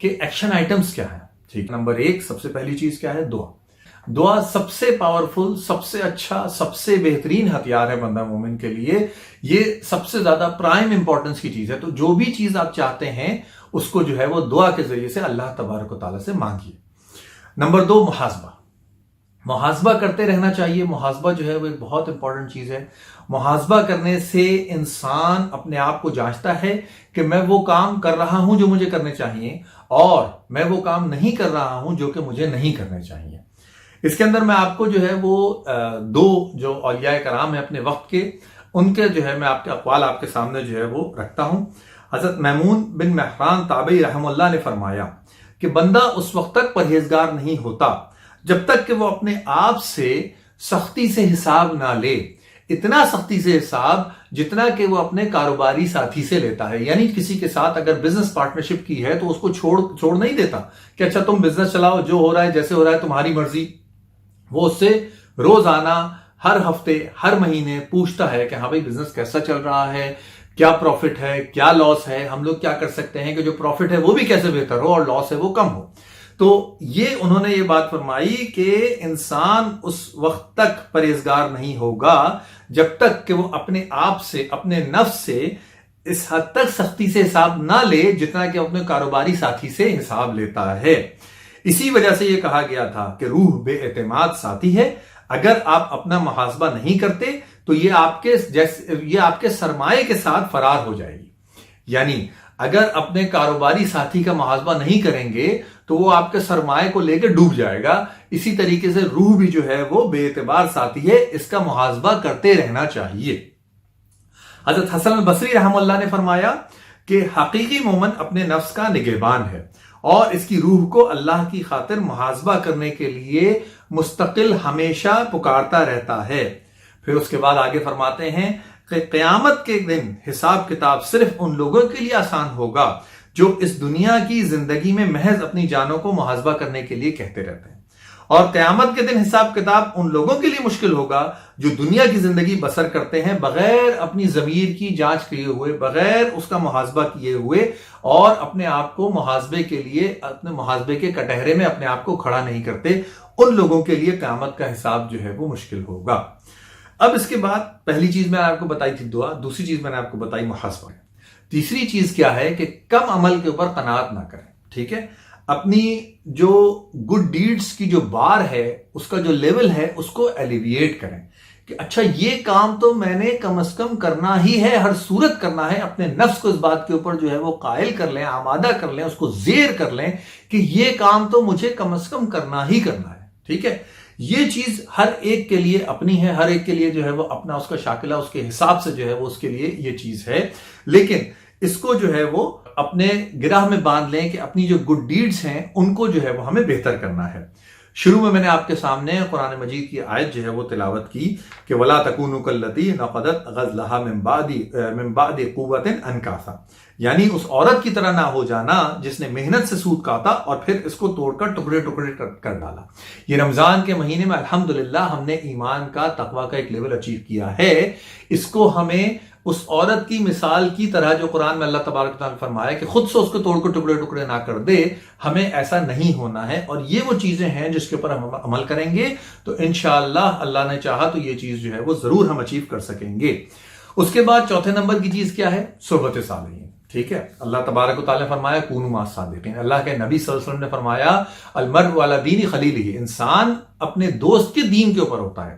کہ action items کیا ہیں. ٹھیک، نمبر 1 سب سے پہلی چیز کیا ہے؟ دعا. دعا سب سے پاورفل، سب سے اچھا، سب سے بہترین ہتھیار ہے بندہ مومن کے لیے. یہ سب سے زیادہ پرائم امپورٹنس کی چیز ہے. تو جو بھی چیز آپ چاہتے ہیں اس کو جو ہے وہ دعا کے ذریعے سے اللہ تبارک و تعالیٰ سے مانگیے. نمبر 2 محاسبہ. محاسبہ کرتے رہنا چاہیے. محاسبہ جو ہے وہ ایک بہت امپورٹنٹ چیز ہے. محاسبہ کرنے سے انسان اپنے آپ کو جانچتا ہے کہ میں وہ کام کر رہا ہوں جو مجھے کرنے چاہیے اور میں وہ کام نہیں کر رہا ہوں جو کہ مجھے نہیں کرنے چاہیے. اس کے اندر میں آپ کو جو ہے وہ 2 جو اولیاء کرام ہیں اپنے وقت کے، ان کے جو ہے میں آپ کے اقوال آپ کے سامنے جو ہے وہ رکھتا ہوں. حضرت میمون بن مہران تابعی رحم اللہ نے فرمایا کہ بندہ اس وقت تک پرہیزگار نہیں ہوتا جب تک کہ وہ اپنے آپ سے سختی سے حساب نہ لے. اتنا سختی سے حساب جتنا کہ وہ اپنے کاروباری ساتھی سے لیتا ہے. یعنی کسی کے ساتھ اگر بزنس پارٹنرشپ کی ہے تو اس کو چھوڑ نہیں دیتا کہ اچھا تم بزنس چلاؤ، جو ہو رہا ہے جیسے ہو رہا ہے تمہاری مرضی. وہ اس سے روزانہ، ہر ہفتے، ہر مہینے پوچھتا ہے کہ ہاں بھائی بزنس کیسا چل رہا ہے، کیا پروفٹ ہے، کیا لاس ہے، ہم لوگ کیا کر سکتے ہیں کہ جو پروفٹ ہے وہ بھی کیسے بہتر ہو اور لاس ہے وہ کم ہو. تو یہ انہوں نے یہ بات فرمائی کہ انسان اس وقت تک پرہیزگار نہیں ہوگا جب تک کہ وہ اپنے آپ سے، اپنے نفس سے اس حد تک سختی سے حساب نہ لے جتنا کہ اپنے کاروباری ساتھی سے حساب لیتا ہے. اسی وجہ سے یہ کہا گیا تھا کہ روح بے اعتماد ساتھی ہے. اگر آپ اپنا محاسبہ نہیں کرتے تو یہ آپ کے سرمایے کے ساتھ فرار ہو جائے گی. یعنی اگر اپنے کاروباری ساتھی کا محاسبہ نہیں کریں گے تو وہ آپ کے سرمایے کو لے کے ڈوب جائے گا. اسی طریقے سے روح بھی جو ہے وہ بے اعتبار ساتھی ہے، اس کا محاسبہ کرتے رہنا چاہیے. حضرت حسن البصری رحم اللہ نے فرمایا کہ حقیقی مومن اپنے نفس کا نگہبان ہے اور اس کی روح کو اللہ کی خاطر محاسبہ کرنے کے لیے مستقل ہمیشہ پکارتا رہتا ہے. پھر اس کے بعد آگے فرماتے ہیں کہ قیامت کے دن حساب کتاب صرف ان لوگوں کے لیے آسان ہوگا جو اس دنیا کی زندگی میں محض اپنی جانوں کو محاسبہ کرنے کے لیے کہتے رہتے ہیں، اور قیامت کے دن حساب کتاب ان لوگوں کے لیے مشکل ہوگا جو دنیا کی زندگی بسر کرتے ہیں بغیر اپنی ضمیر کی جانچ کیے ہوئے، بغیر اس کا محاسبہ کیے ہوئے، اور اپنے آپ کو محاسبے کے لیے اپنے محاسبے کے کٹہرے میں اپنے آپ کو کھڑا نہیں کرتے. ان لوگوں کے لیے قیامت کا حساب جو ہے وہ مشکل ہوگا. اب اس کے بعد پہلی چیز میں نے آپ کو بتائی تھی دعا، دوسری چیز میں نے آپ کو بتائی محاسبہ. تیسری چیز کیا ہے کہ کم عمل کے اوپر قناعت نہ کریں. ٹھیک ہے، اپنی جو گڈ ڈیڈز کی جو بار ہے، اس کا جو لیول ہے، اس کو ایلیویٹ کریں کہ اچھا یہ کام تو میں نے کم از کم کرنا ہی ہے، ہر صورت کرنا ہے. اپنے نفس کو اس بات کے اوپر جو ہے وہ قائل کر لیں، آمادہ کر لیں، اس کو زیر کر لیں کہ یہ کام تو مجھے کم از کم کرنا ہی کرنا ہے. ٹھیک ہے، یہ چیز ہر ایک کے لیے اپنی ہے، ہر ایک کے لیے جو ہے وہ اپنا اس کا شاکلہ، اس کے حساب سے جو ہے وہ اس کے لیے یہ چیز ہے. لیکن اس کو جو ہے وہ اپنے گرہ میں باندھ لیں کہ اپنی جو گڈ ڈیڈز ہیں ان کو جو ہے وہ ہمیں بہتر کرنا ہے. شروع میں نے آپ کے سامنے قرآن مجید کی آیت جو ہے وہ تلاوت کی کہ وَلَا تَكُونُوا كَالَّتِي نَقَضَتْ غَزْلَهَا مِن بَعْدِ قُوَّةٍ أَنْكَاثًا. یعنی اس عورت کی طرح نہ ہو جانا جس نے محنت سے سود کاٹا اور پھر اس کو توڑ کر ٹکڑے ٹکڑے کر ڈالا. یہ رمضان کے مہینے میں الحمدللہ ہم نے ایمان کا، تقوی کا ایک لیول اچیو کیا ہے. اس کو ہمیں اس عورت کی مثال کی طرح جو قرآن میں اللہ تبارک تعالیٰ نے فرمایا کہ خود سے اس کو توڑ کر ٹکڑے ٹکڑے نہ کر دے، ہمیں ایسا نہیں ہونا ہے. اور یہ وہ چیزیں ہیں جس کے اوپر ہم عمل کریں گے تو انشاءاللہ اللہ نے چاہا تو یہ چیز جو ہے وہ ضرور ہم اچیو کر سکیں گے. اس کے بعد چوتھے نمبر کی چیز کیا ہے؟ صحبت صالحین. ٹھیک ہے، اللہ تبارک و تعالیٰ نے فرمایا کونوا مع الصادقین. اللہ کے نبی صلی اللہ علیہ وسلم نے فرمایا المرء علی دین خلیلہ، انسان اپنے دوست کے دین کے اوپر ہوتا ہے.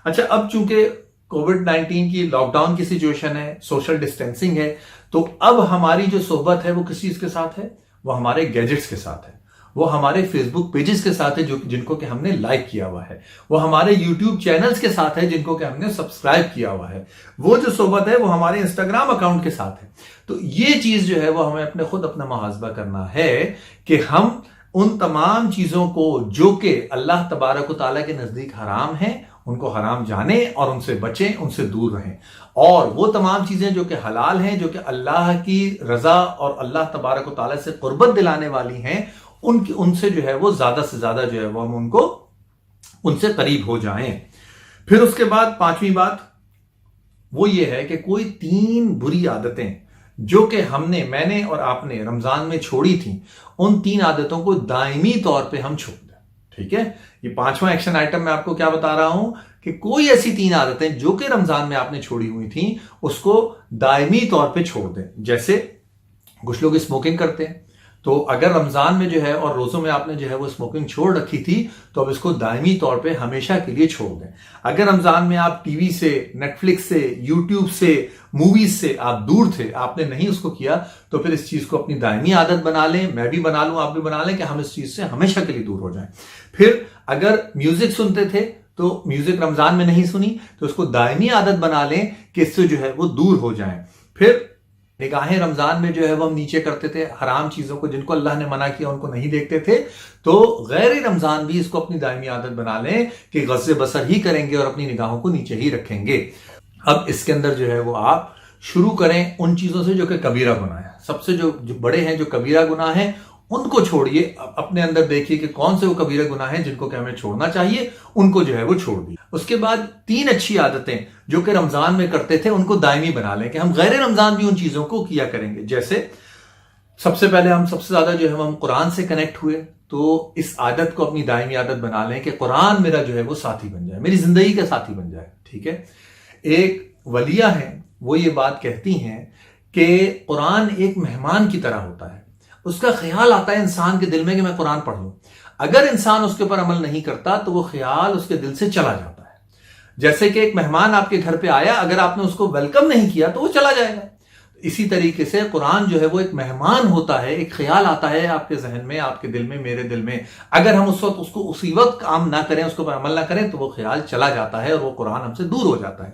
اچھا، اب چونکہ کووڈ-19 کی لاک ڈاؤن کی سچویشن ہے، سوشل ڈسٹینسنگ ہے، تو اب ہماری جو صحبت ہے وہ کس چیز کے ساتھ ہے؟ وہ ہمارے گیجٹس کے ساتھ ہے، وہ ہمارے فیس بک پیجز کے ساتھ ہے جن کو کہ ہم نے لائک کیا ہوا ہے، وہ ہمارے یوٹیوب چینلز کے ساتھ ہے جن کو کہ ہم نے سبسکرائب کیا ہوا ہے، وہ جو صحبت ہے وہ ہمارے انسٹاگرام اکاؤنٹ کے ساتھ ہے. تو یہ چیز جو ہے وہ ہمیں خود اپنا محاسبہ کرنا ہے کہ ہم ان تمام چیزوں کو جو کہ اللہ تبارک و تعالیٰ کے نزدیک حرام ہیں ان کو حرام جانیں اور ان سے بچیں، ان سے دور رہیں. اور وہ تمام چیزیں جو کہ حلال ہیں، جو کہ اللہ کی رضا اور اللہ تبارک و تعالیٰ سے قربت دلانے والی ہیں، ان سے جو ہے وہ زیادہ سے زیادہ جو ہے وہ ہم ان سے قریب ہو جائیں. پھر اس کے بعد پانچویں بات وہ یہ ہے کہ کوئی 3 بری عادتیں جو کہ میں نے اور آپ نے رمضان میں چھوڑی تھیں، ان 3 عادتوں کو دائمی طور پہ ہم چھوڑ دیں. ٹھیک ہے، یہ 5واں ایکشن آئٹم میں آپ کو کیا بتا رہا ہوں کہ کوئی ایسی 3 عادتیں جو کہ رمضان میں آپ نے چھوڑی ہوئی تھیں اس کو دائمی طور پہ چھوڑ دیں. جیسے کچھ لوگ اسموکنگ کرتے ہیں، تو اگر رمضان میں جو ہے اور روزوں میں آپ نے جو ہے وہ اسموکنگ چھوڑ رکھی تھی تو اب اس کو دائمی طور پہ ہمیشہ کے لیے چھوڑ دیں. اگر رمضان میں آپ ٹی وی سے، نیٹ فلکس سے، یوٹیوب سے، موویز سے آپ دور تھے، آپ نے نہیں اس کو کیا، تو پھر اس چیز کو اپنی دائمی عادت بنا لیں. میں بھی بنا لوں، آپ بھی بنا لیں کہ ہم اس چیز سے ہمیشہ کے لیے دور ہو جائیں. پھر اگر میوزک سنتے تھے تو میوزک رمضان میں نہیں سنی تو اس کو دائمی عادت بنا لیں کہ اس سے جو ہے وہ دور ہو جائیں. پھر نگاہیں رمضان میں جو ہے وہ ہم نیچے کرتے تھے، حرام چیزوں کو جن کو اللہ نے منع کیا ان کو نہیں دیکھتے تھے، تو غیر رمضان بھی اس کو اپنی دائمی عادت بنا لیں کہ غض بصر ہی کریں گے اور اپنی نگاہوں کو نیچے ہی رکھیں گے. اب اس کے اندر جو ہے وہ آپ شروع کریں ان چیزوں سے جو کہ کبیرہ گناہ ہیں. سب سے جو بڑے ہیں، جو کبیرہ گناہ ہیں، ان کو چھوڑیے. اپنے اندر دیکھیے کہ کون سے وہ کبیرہ گناہ ہیں جن کو کہ ہمیں چھوڑنا چاہیے، ان کو جو ہے وہ چھوڑ دیے. اس کے بعد 3 اچھی عادتیں جو کہ رمضان میں کرتے تھے ان کو دائمی بنا لیں کہ ہم غیر رمضان بھی ان چیزوں کو کیا کریں گے. جیسے سب سے پہلے ہم سب سے زیادہ جو ہے ہم قرآن سے کنیکٹ ہوئے، تو اس عادت کو اپنی دائمی عادت بنا لیں کہ قرآن میرا جو ہے وہ ساتھی بن جائے، میری زندگی کا ساتھی بن جائے. ٹھیک ہے، ایک ولیہ ہیں وہ یہ بات کہتی ہیں کہ قرآن ایک مہمان کی طرح ہوتا ہے. اس کا خیال آتا ہے انسان کے دل میں کہ میں قرآن پڑھ لوں. اگر انسان اس کے اوپر عمل نہیں کرتا تو وہ خیال اس کے دل سے چلا جاتا ہے. جیسے کہ ایک مہمان آپ کے گھر پہ آیا، اگر آپ نے اس کو ویلکم نہیں کیا تو وہ چلا جائے گا. اسی طریقے سے قرآن جو ہے وہ ایک مہمان ہوتا ہے، ایک خیال آتا ہے آپ کے ذہن میں، آپ کے دل میں، میرے دل میں. اگر ہم اس وقت اس کو اسی وقت کام نہ کریں، اس کے اوپر عمل نہ کریں، تو وہ خیال چلا جاتا ہے اور وہ قرآن ہم سے دور ہو جاتا ہے.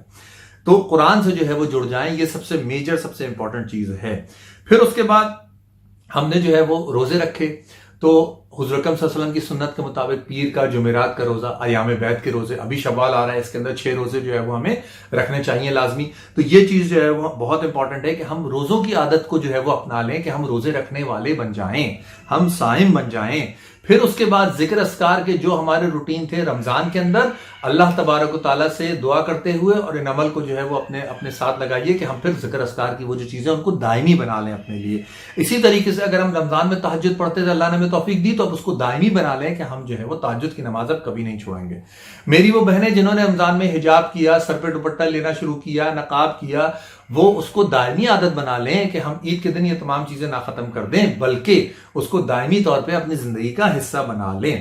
تو قرآن سے جو ہے وہ جڑ جائیں، یہ سب سے میجر، سب سے امپورٹنٹ چیز ہے. پھر اس کے بعد ہم نے جو ہے وہ روزے رکھے، تو حضور اکرم صلی اللہ علیہ وسلم کی سنت کے مطابق پیر کا، جمعرات کا روزہ، ایام بیعت کے روزے، ابھی شوال آ رہا ہے، اس کے اندر 6 روزے جو ہے وہ ہمیں رکھنے چاہیے لازمی. تو یہ چیز جو ہے وہ بہت امپورٹنٹ ہے کہ ہم روزوں کی عادت کو جو ہے وہ اپنا لیں کہ ہم روزے رکھنے والے بن جائیں، ہم صائم بن جائیں. پھر اس کے بعد ذکر اذکار کے جو ہمارے روٹین تھے رمضان کے اندر، اللہ تبارک و تعالیٰ سے دعا کرتے ہوئے اور ان عمل کو جو ہے وہ اپنے ساتھ لگائیے کہ ہم پھر ذکر اذکار کی وہ جو چیزیں ان کو دائمی بنا لیں اپنے لیے. اسی طریقے سے اگر ہم رمضان میں تہجد پڑھتے تھے، اللہ نے ہمیں توفیق دی، تو اب اس کو دائمی بنا لیں کہ ہم جو ہے وہ تہجد کی نماز اب کبھی نہیں چھوڑیں گے. میری وہ بہنیں جنہوں نے رمضان میں حجاب کیا، سر پہ دوپٹہ لینا شروع کیا، نقاب کیا، وہ اس کو دائمی عادت بنا لیں کہ ہم عید کے دن یہ تمام چیزیں نہ ختم کر دیں، بلکہ اس کو دائمی طور پہ اپنی زندگی کا حصہ بنا لیں.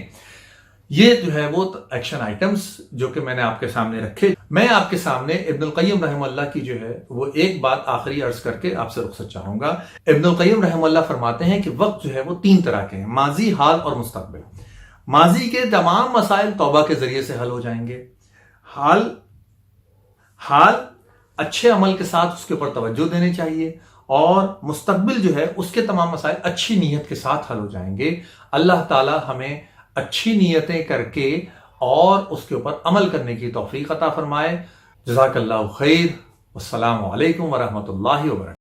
یہ جو ہے وہ ایکشن آئٹمز جو کہ میں نے آپ کے سامنے رکھے. میں آپ کے سامنے ابن القیم رحمہ اللہ کی جو ہے وہ ایک بات آخری عرض کر کے آپ سے رخصت چاہوں گا. ابن القیم رحمہ اللہ فرماتے ہیں کہ وقت جو ہے وہ 3 طرح کے ہیں: ماضی، حال اور مستقبل. ماضی کے تمام مسائل توبہ کے ذریعے سے حل ہو جائیں گے. حال اچھے عمل کے ساتھ اس کے اوپر توجہ دینے چاہیے، اور مستقبل جو ہے اس کے تمام مسائل اچھی نیت کے ساتھ حل ہو جائیں گے. اللہ تعالی ہمیں اچھی نیتیں کر کے اور اس کے اوپر عمل کرنے کی توفیق عطا فرمائے. جزاک اللہ خیر. والسلام علیکم ورحمۃ اللہ وبرکاتہ.